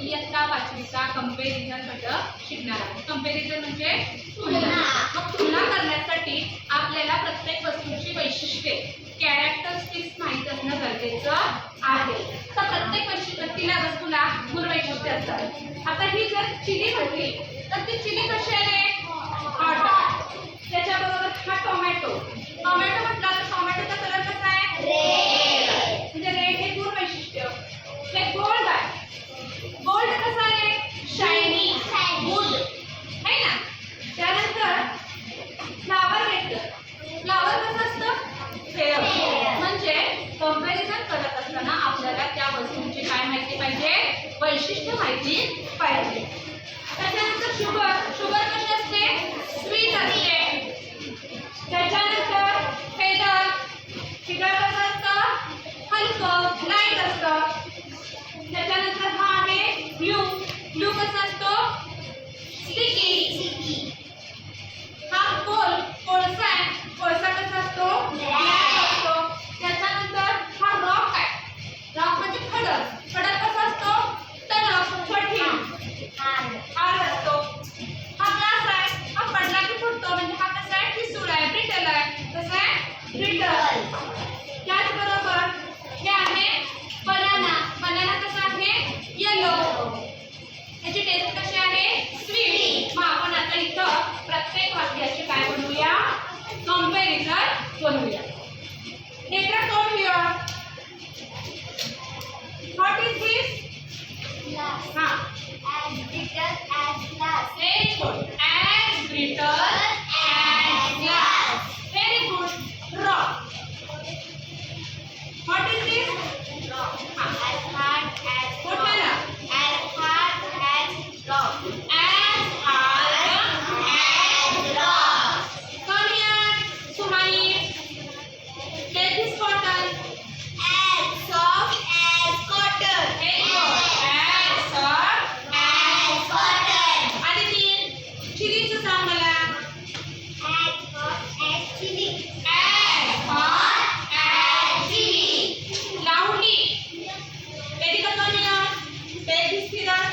इयत्ता 5वीचा कंपॅरिझन घटक शिकणार आहोत. कंपॅरिझन म्हणजे तुलना. मग तुलना करण्यासाठी आपल्याला प्रत्येक वस्तूची वैशिष्ट्ये कॅरेक्टरिस्टिक्स माहित असणं गरजेचं आहे. तर प्रत्येक वस्तूला गुणवैशिष्ट्ये असतात. आता ही जर चिली म्हटली तर ती चिली कशी आहे? हॉट. त्याच्याबरोबर हा टोमॅटो. टोमॅटो म्हटला तर टोमॅटोचा कलर कसा आहे? रेड. म्हणजे रेड हे गुण वैशिष्ट्य. हे गोल्ड आहे. गोल्ड कसा आहे? शायनी, गुड है ना. त्यानंतर फ्लावर घेतलं. फ्लावर कसं असतं? फेअर. म्हणजे कंपॅरिझन करत असताना आपल्याला त्या वस्तूंची काय माहिती पाहिजे? वैशिष्ट्य माहिती पाहिजे. त्याच्यानंतर शुगर. शुगर कशी असते? स्वीट असते. त्याच्यानंतर फेदर. फेदर कसं असतं? हलकं, लाईट असतं. त्याच्यानंतर हा आहे ब्लू. ब्लू कसा असतो? स्टिकी. हा कोळसा आहे. कोळसा कसा असतो? ब्लॅक असतो. त्याच्यानंतर हा रॉक आहे. रॉक म्हणजे खडक. खडक कसा असतो? टणक, कठीण, हार्ड असतो. हा ग्लास आहे. हा पडला की फुटतो. म्हणजे हा कसा आहे? ठिसूळ आहे, ब्रिटल आहे. कसा आहे? ब्रिटल. त्याचबरोबर हे आहे बनाना. बनाना कसा आहे? येलो. याची टेस्ट कशी आहे? स्वीट. मग आपण आता इथं प्रत्येक वाक्याचे काय बनवूया? कंपॅरिझन बनवूया. Take a tone here. What is this? Glass. हाँ. As bitter as glass. Very good. As bitter as glass. Very good. Rock. What is this? Rock. हाँ. As hard as What है rock. ना? As hard as rock. As hard As rock. Come here, Sumani. Take this cotton. As soft as cotton. Very good. As soft. As cotton. Aditi, chiliचं सांग मला. As hot as chili. As hot As chili. loudly. Very good, Sonia. Take this figure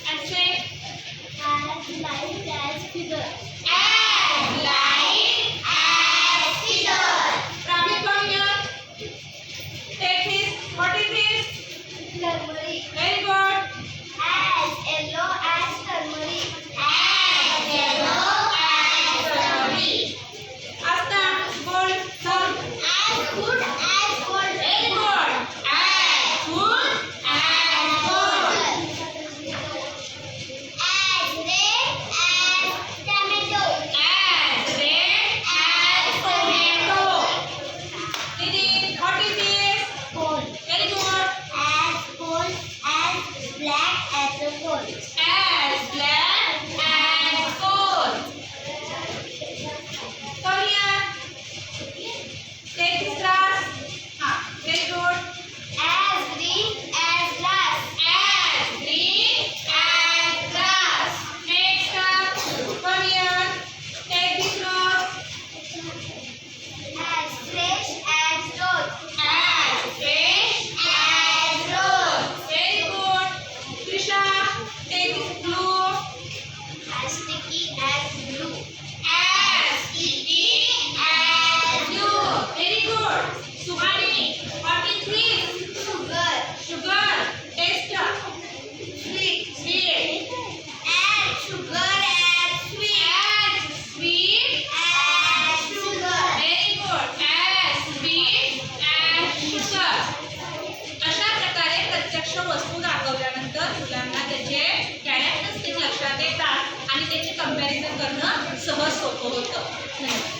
and say As light as figure. as light. As figure. Praveen, come here. Take this. What is this? Turmeric. Very good. As yellow as turmeric. As yellow as turmeric. Asta, gold, some. As good as gold. Very good. As good as gold. As red as tomato. As red as tomato. Didi, what is this? Coal. Very good. As coal as black as a coal. As black as coal. Come here. Take this glass. हाँ, very good. As green as grass. As green as grass. Next up, come here. Take this rose. As fresh as rose. As fresh as rose. Very good. Trisha, take this blue. As sticky as glue. As sticky as glue. Very good. Subhani, what is this? Sugar. Sugar. Taste. Sweet. Sweet. As sugar as sweet. As sweet. As sugar. Very good. As sweet as sugar. अशा प्रकारे प्रत्यक्ष वस्तू दाखवल्यानंतर मुलांना त्याचे characteristic लक्षात येतात आणि त्याची कंपॅरिझन करणं सहज सोपं होतं. धन्यवाद.